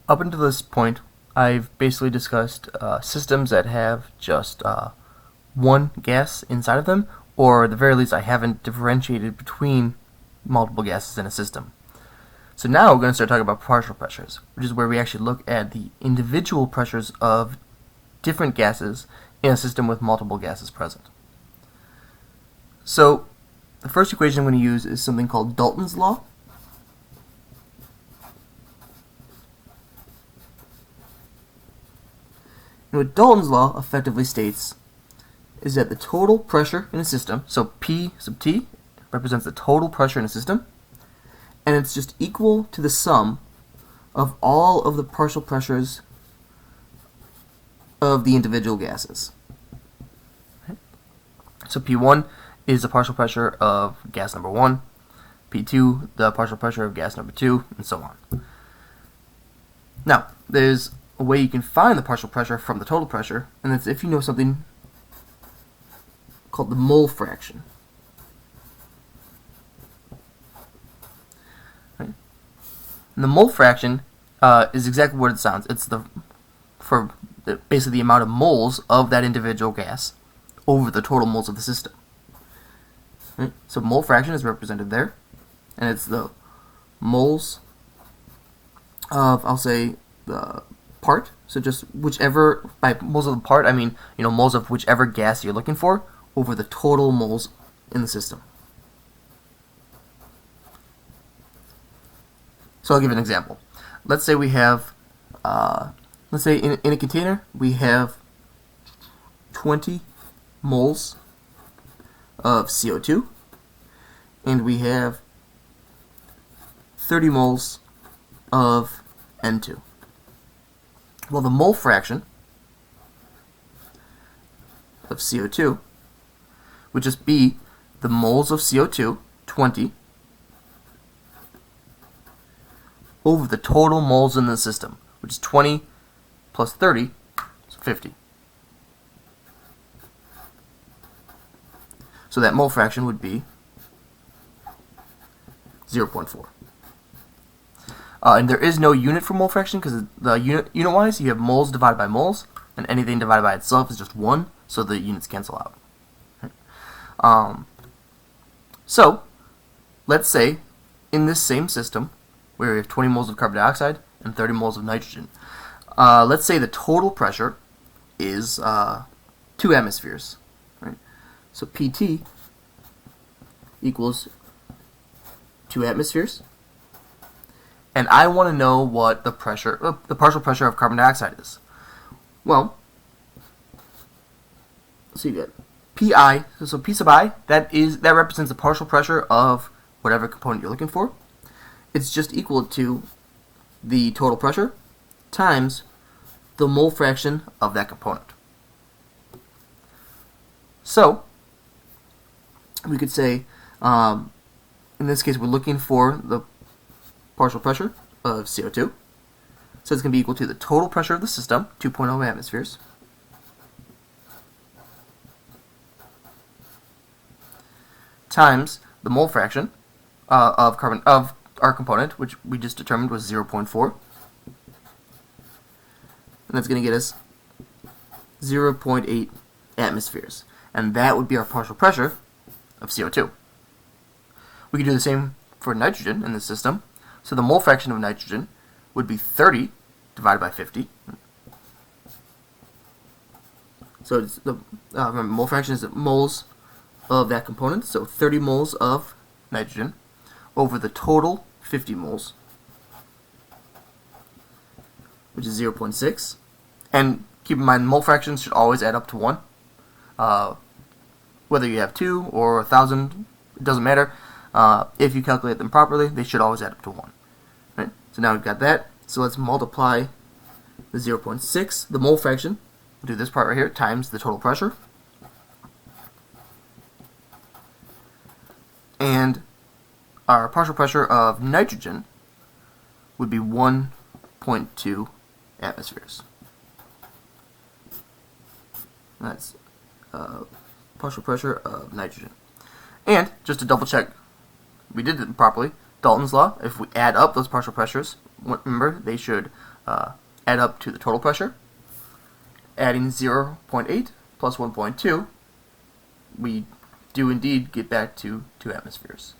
Up until this point, I've basically discussed systems that have just one gas inside of them, or at the very least I haven't differentiated between multiple gases in a system. So now we're going to start talking about partial pressures, which is where we actually look at the individual pressures of different gases in a system with multiple gases present. So the first equation I'm going to use is something called Dalton's law. And what Dalton's law effectively states is that the total pressure in a system, so P sub T represents the total pressure in a system, and it's just equal to the sum of all of the partial pressures of the individual gases. So P1 is the partial pressure of gas number 1, P2 the partial pressure of gas number 2, and so on. Now, there's a way you can find the partial pressure from the total pressure, and that's if you know something called the mole fraction. Right? And the mole fraction is exactly what it sounds. It's basically the amount of moles of that individual gas over the total moles of the system. Right? So mole fraction is represented there, and it's the moles of, I'll say, the part. So just whichever, by moles of the part, I mean, moles of whichever gas you're looking for over the total moles in the system. So I'll give an example. Let's say we have, let's say in a container we have 20 moles of CO2, and we have 30 moles of N2. Well, the mole fraction of CO2 would just be the moles of CO2, 20, over the total moles in the system, which is 20 plus 30, so 50. So that mole fraction would be 0.4. And there is no unit for mole fraction because the unit-wise you have moles divided by moles, and anything divided by itself is just 1, so the units cancel out. So let's say in this same system where we have 20 moles of carbon dioxide and 30 moles of nitrogen, let's say the total pressure is 2 atmospheres. Right? So PT equals 2 atmospheres. And I want to know what the pressure, the partial pressure of carbon dioxide is. Well, so you get Pi, so P sub I, that represents the partial pressure of whatever component you're looking for. It's just equal to the total pressure times the mole fraction of that component. So we could say, in this case, we're looking for the partial pressure of CO2. So it's going to be equal to the total pressure of the system, 2.0 atmospheres, times the mole fraction of our component, which we just determined was 0.4. And that's going to get us 0.8 atmospheres. And that would be our partial pressure of CO2. We could do the same for nitrogen in the system. So the mole fraction of nitrogen would be 30 divided by 50. So it's the remember, mole fraction is the moles of that component. So 30 moles of nitrogen over the total 50 moles, which is 0.6. And keep in mind, mole fractions should always add up to 1. Whether you have 2 or 1,000, it doesn't matter. If you calculate them properly, they should always add up to 1. Right? So now we've got that. So let's multiply the 0.6, the mole fraction, we'll do this part right here, times the total pressure. And our partial pressure of nitrogen would be 1.2 atmospheres. That's partial pressure of nitrogen. And just to double check we did it properly, Dalton's law, if we add up those partial pressures, remember they should add up to the total pressure. Adding 0.8 plus 1.2, we do indeed get back to 2 atmospheres.